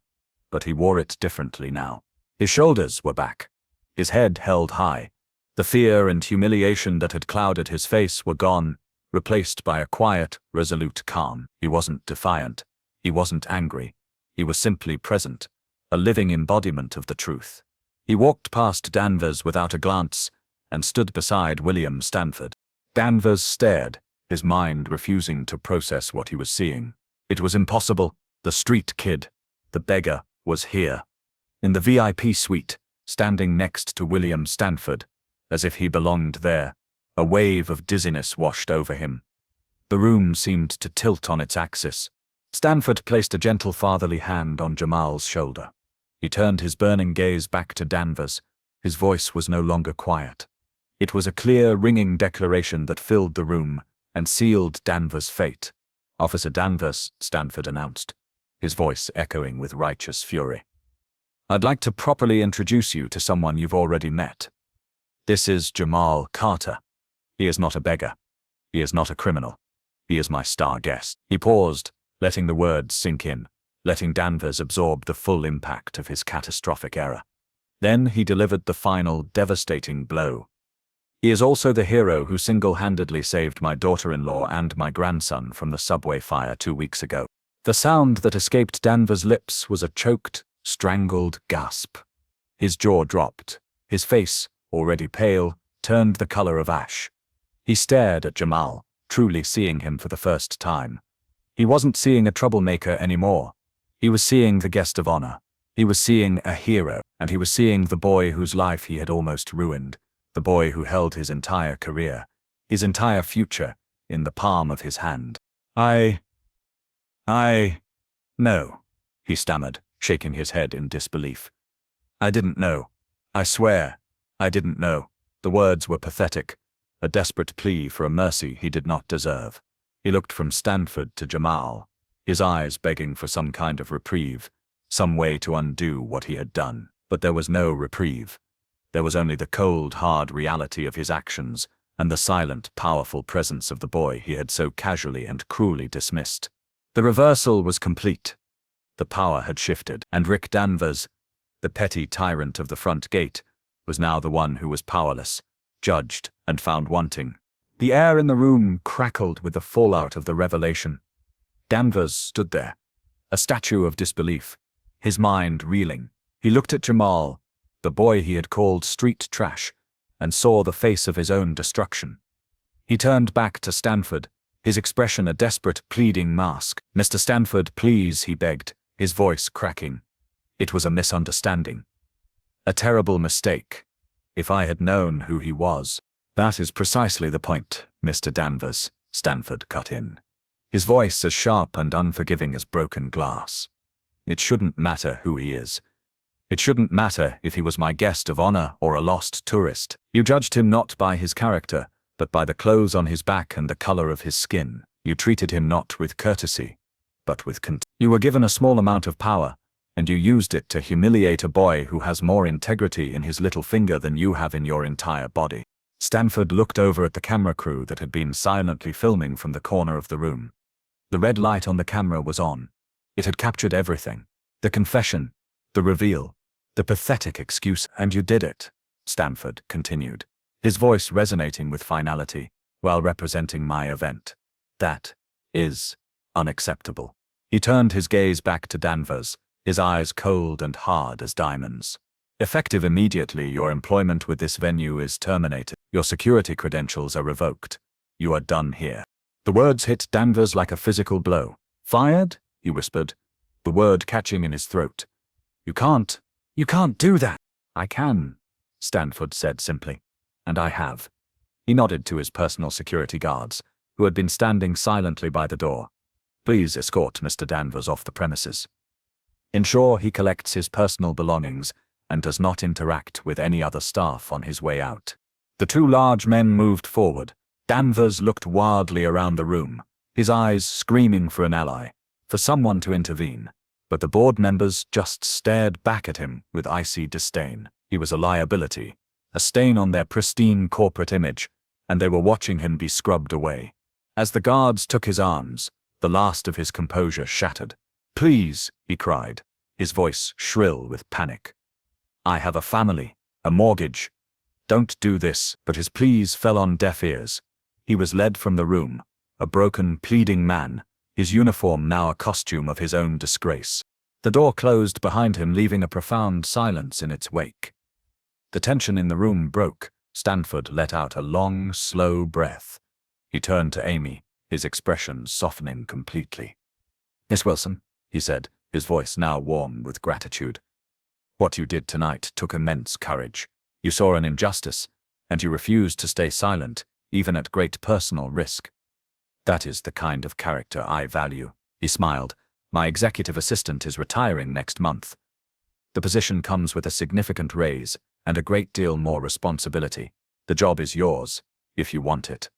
but he wore it differently now. His shoulders were back, his head held high. The fear and humiliation that had clouded his face were gone, replaced by a quiet, resolute calm. He wasn't defiant. He wasn't angry. He was simply present, a living embodiment of the truth. He walked past Danvers without a glance and stood beside William Stanford. Danvers stared, his mind refusing to process what he was seeing. It was impossible. The street kid, the beggar, was here. In the VIP suite, standing next to William Stanford, as if he belonged there. A wave of dizziness washed over him. The room seemed to tilt on its axis. Stanford placed a gentle fatherly hand on Jamal's shoulder. He turned his burning gaze back to Danvers. His voice was no longer quiet. It was a clear, ringing declaration that filled the room and sealed Danvers' fate. "Officer Danvers," Stanford announced, his voice echoing with righteous fury. "I'd like to properly introduce you to someone you've already met. This is Jamal Carter. He is not a beggar. He is not a criminal. He is my star guest." He paused, letting the words sink in, letting Danvers absorb the full impact of his catastrophic error. Then he delivered the final, devastating blow. "He is also the hero who single-handedly saved my daughter-in-law and my grandson from the subway fire 2 weeks ago." The sound that escaped Danvers' lips was a choked, strangled gasp. His jaw dropped. His face, already pale, turned the color of ash. He stared at Jamal, truly seeing him for the first time. He wasn't seeing a troublemaker anymore. He was seeing the guest of honor. He was seeing a hero, and he was seeing the boy whose life he had almost ruined, the boy who held his entire career, his entire future, in the palm of his hand. No, he stammered, shaking his head in disbelief. "I didn't know. I swear, I didn't know." The words were pathetic, a desperate plea for a mercy he did not deserve. He looked from Stanford to Jamal, his eyes begging for some kind of reprieve, some way to undo what he had done. But there was no reprieve. There was only the cold, hard reality of his actions and the silent, powerful presence of the boy he had so casually and cruelly dismissed. The reversal was complete. The power had shifted, and Rick Danvers, the petty tyrant of the front gate, was now the one who was powerless, judged, and found wanting. The air in the room crackled with the fallout of the revelation. Danvers stood there, a statue of disbelief, his mind reeling. He looked at Jamal, the boy he had called street trash, and saw the face of his own destruction. He turned back to Stanford, his expression a desperate, pleading mask. "Mr. Stanford, please," he begged, his voice cracking. "It was a misunderstanding. A terrible mistake. If I had known who he was." "That is precisely the point, Mr. Danvers," Stanford cut in, his voice as sharp and unforgiving as broken glass. "It shouldn't matter who he is. It shouldn't matter if he was my guest of honor or a lost tourist. You judged him not by his character, but by the clothes on his back and the color of his skin. You treated him not with courtesy, but with contempt. You were given a small amount of power, and you used it to humiliate a boy who has more integrity in his little finger than you have in your entire body." Stanford looked over at the camera crew that had been silently filming from the corner of the room. The red light on the camera was on. It had captured everything. The confession, the reveal, the pathetic excuse. "And you did it," Stanford continued, his voice resonating with finality, while representing my event. "That is unacceptable." He turned his gaze back to Danvers, his eyes cold and hard as diamonds. "Effective immediately, your employment with this venue is terminated. Your security credentials are revoked. You are done here." The words hit Danvers like a physical blow. "Fired?" he whispered, the word catching in his throat. You can't do that." "I can," Stanford said simply, "and I have." He nodded to his personal security guards, who had been standing silently by the door. "Please escort Mr. Danvers off the premises. Ensure he collects his personal belongings and does not interact with any other staff on his way out." The two large men moved forward, Danvers looked wildly around the room, his eyes screaming for an ally, for someone to intervene. But the board members just stared back at him with icy disdain. He was a liability, a stain on their pristine corporate image, and they were watching him be scrubbed away. As the guards took his arms, the last of his composure shattered. "Please," he cried, his voice shrill with panic. "I have a family, a mortgage. Don't do this." But his pleas fell on deaf ears. He was led from the room, a broken, pleading man, his uniform now a costume of his own disgrace. The door closed behind him, leaving a profound silence in its wake. The tension in the room broke. Stanford let out a long, slow breath. He turned to Amy, his expression softening completely. "Miss Wilson," he said, his voice now warm with gratitude. "What you did tonight took immense courage. You saw an injustice, and you refused to stay silent, even at great personal risk. That is the kind of character I value." He smiled. "My executive assistant is retiring next month. The position comes with a significant raise and a great deal more responsibility. The job is yours, if you want it."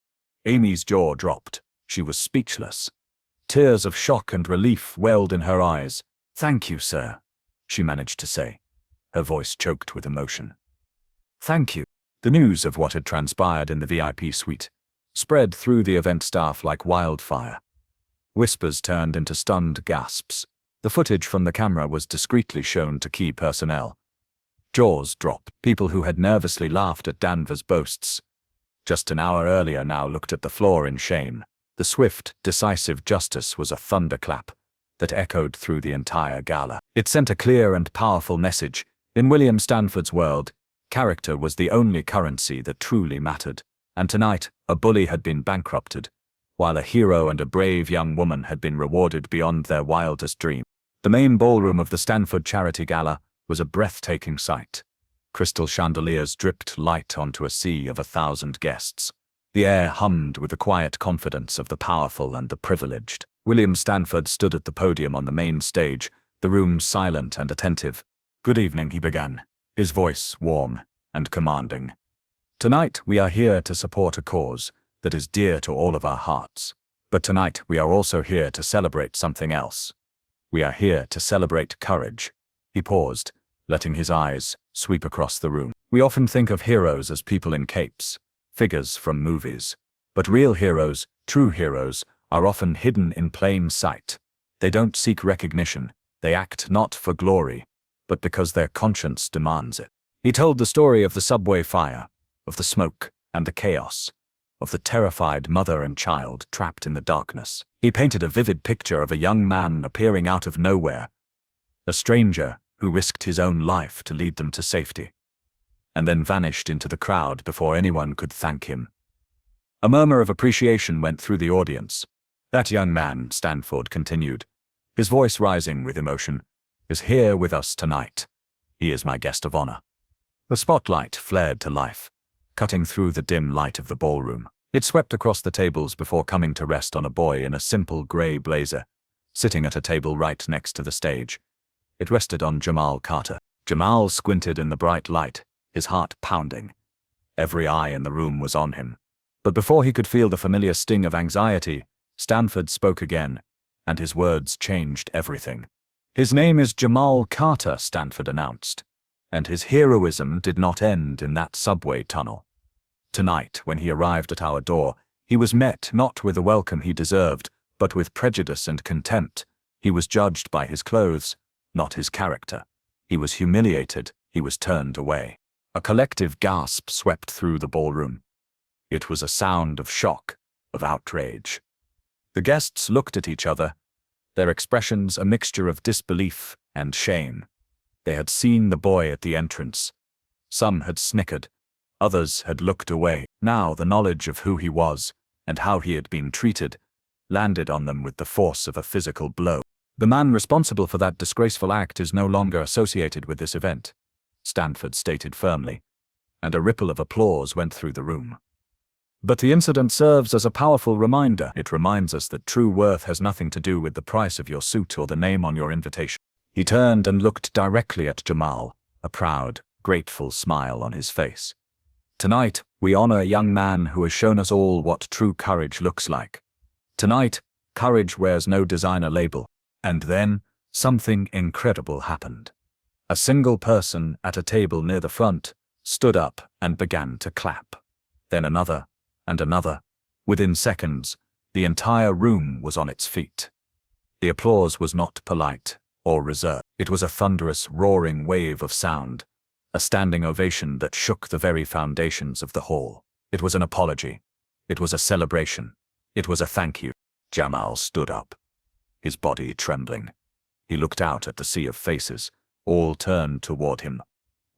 Amy's jaw dropped. She was speechless. Tears of shock and relief welled in her eyes. "Thank you, sir," she managed to say, her voice choked with emotion. "Thank you." The news of what had transpired in the VIP suite spread through the event staff like wildfire. Whispers turned into stunned gasps. The footage from the camera was discreetly shown to key personnel. Jaws dropped. People who had nervously laughed at Danvers' boasts just an hour earlier now looked at the floor in shame. The swift, decisive justice was a thunderclap that echoed through the entire gala. It sent a clear and powerful message. In William Stanford's world, character was the only currency that truly mattered. And tonight, a bully had been bankrupted, while a hero and a brave young woman had been rewarded beyond their wildest dream. The main ballroom of the Stanford Charity Gala was a breathtaking sight. Crystal chandeliers dripped light onto a sea of 1,000 guests. The air hummed with the quiet confidence of the powerful and the privileged. William Stanford stood at the podium on the main stage, the room silent and attentive. "Good evening," he began, his voice warm and commanding. "Tonight we are here to support a cause that is dear to all of our hearts. But tonight we are also here to celebrate something else. We are here to celebrate courage." He paused, letting his eyes sweep across the room. "We often think of heroes as people in capes, figures from movies. But real heroes, true heroes, are often hidden in plain sight. They don't seek recognition. They act not for glory, but because their conscience demands it." He told the story of the subway fire, of the smoke and the chaos, of the terrified mother and child trapped in the darkness. He painted a vivid picture of a young man appearing out of nowhere, a stranger who risked his own life to lead them to safety, and then vanished into the crowd before anyone could thank him. A murmur of appreciation went through the audience. "That young man," Stanford continued, his voice rising with emotion, "is here with us tonight. He is my guest of honor." The spotlight flared to life, cutting through the dim light of the ballroom. It swept across the tables before coming to rest on a boy in a simple gray blazer, sitting at a table right next to the stage. It rested on Jamal Carter. Jamal squinted in the bright light, his heart pounding. Every eye in the room was on him. But before he could feel the familiar sting of anxiety, Stanford spoke again, and his words changed everything. "His name is Jamal Carter," Stanford announced, "and his heroism did not end in that subway tunnel. Tonight, when he arrived at our door, he was met not with the welcome he deserved, but with prejudice and contempt. He was judged by his clothes, not his character. He was humiliated. He was turned away." A collective gasp swept through the ballroom. It was a sound of shock, of outrage. The guests looked at each other, their expressions a mixture of disbelief and shame. They had seen the boy at the entrance. Some had snickered. Others had looked away. Now the knowledge of who he was and how he had been treated landed on them with the force of a physical blow. "The man responsible for that disgraceful act is no longer associated with this event," Stanford stated firmly, and a ripple of applause went through the room. "But the incident serves as a powerful reminder. It reminds us that true worth has nothing to do with the price of your suit or the name on your invitation." He turned and looked directly at Jamal, a proud, grateful smile on his face. Tonight, we honor a young man who has shown us all what true courage looks like. Tonight, courage wears no designer label. And then, something incredible happened. A single person at a table near the front stood up and began to clap. Then another, and another. Within seconds, the entire room was on its feet. The applause was not polite or reserved. It was a thunderous, roaring wave of sound, a standing ovation that shook the very foundations of the hall. It was an apology. It was a celebration. It was a thank you. Jamal stood up, his body trembling. He looked out at the sea of faces, all turned toward him,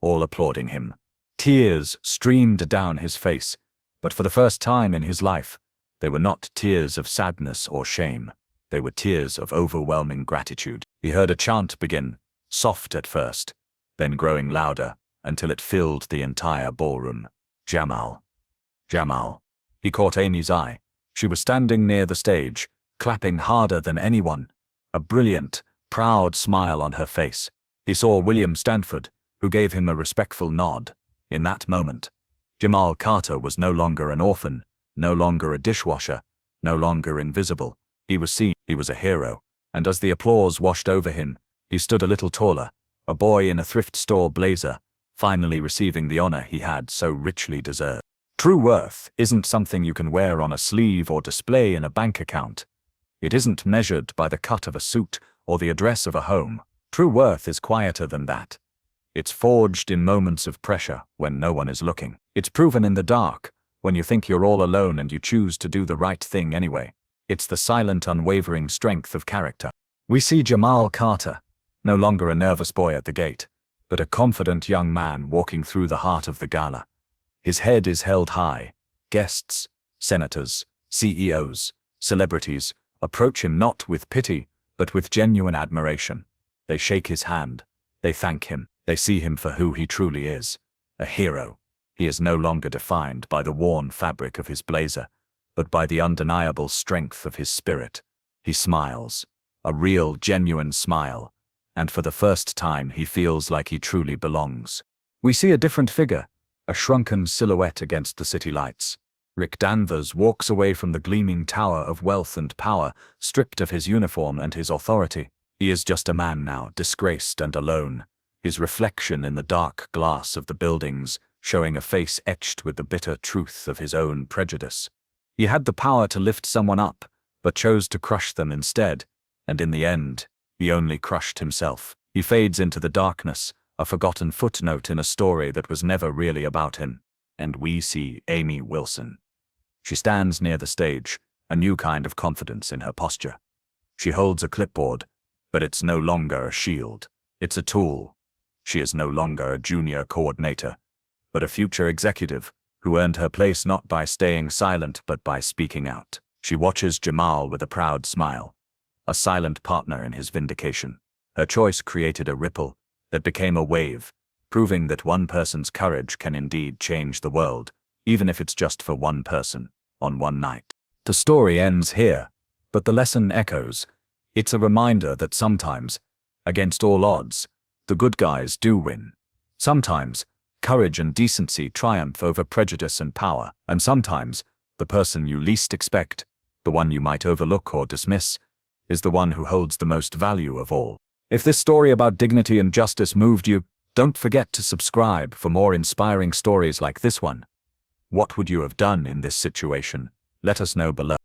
all applauding him. Tears streamed down his face, but for the first time in his life, they were not tears of sadness or shame. They were tears of overwhelming gratitude. He heard a chant begin, soft at first, then growing louder until it filled the entire ballroom. Jamal. Jamal. He caught Amy's eye. She was standing near the stage, clapping harder than anyone, a brilliant, proud smile on her face. He saw William Stanford, who gave him a respectful nod. In that moment, Jamal Carter was no longer an orphan, no longer a dishwasher, no longer invisible. He was seen, he was a hero, and as the applause washed over him, he stood a little taller, a boy in a thrift store blazer, finally receiving the honor he had so richly deserved. True worth isn't something you can wear on a sleeve or display in a bank account. It isn't measured by the cut of a suit or the address of a home. True worth is quieter than that. It's forged in moments of pressure when no one is looking. It's proven in the dark, when you think you're all alone and you choose to do the right thing anyway. It's the silent, unwavering strength of character. We see Jamal Carter, no longer a nervous boy at the gate, but a confident young man walking through the heart of the gala. His head is held high. Guests, senators, CEOs, celebrities approach him not with pity, but with genuine admiration. They shake his hand. They thank him. They see him for who he truly is, a hero. He is no longer defined by the worn fabric of his blazer, but by the undeniable strength of his spirit. He smiles, a real, genuine smile, and for the first time he feels like he truly belongs. We see a different figure, a shrunken silhouette against the city lights. Rick Danvers walks away from the gleaming tower of wealth and power, stripped of his uniform and his authority. He is just a man now, disgraced and alone, his reflection in the dark glass of the buildings showing a face etched with the bitter truth of his own prejudice. He had the power to lift someone up, but chose to crush them instead, and in the end, he only crushed himself. He fades into the darkness, a forgotten footnote in a story that was never really about him. And we see Amy Wilson. She stands near the stage, a new kind of confidence in her posture. She holds a clipboard, but it's no longer a shield. It's a tool. She is no longer a junior coordinator, but a future executive who earned her place not by staying silent but by speaking out. She watches Jamal with a proud smile, a silent partner in his vindication. Her choice created a ripple that became a wave, proving that one person's courage can indeed change the world, even if it's just for one person, on one night. The story ends here, but the lesson echoes. It's a reminder that sometimes, against all odds, the good guys do win. Sometimes, courage and decency triumph over prejudice and power, and sometimes, the person you least expect, the one you might overlook or dismiss, is the one who holds the most value of all. If this story about dignity and justice moved you, don't forget to subscribe for more inspiring stories like this one. What would you have done in this situation? Let us know below.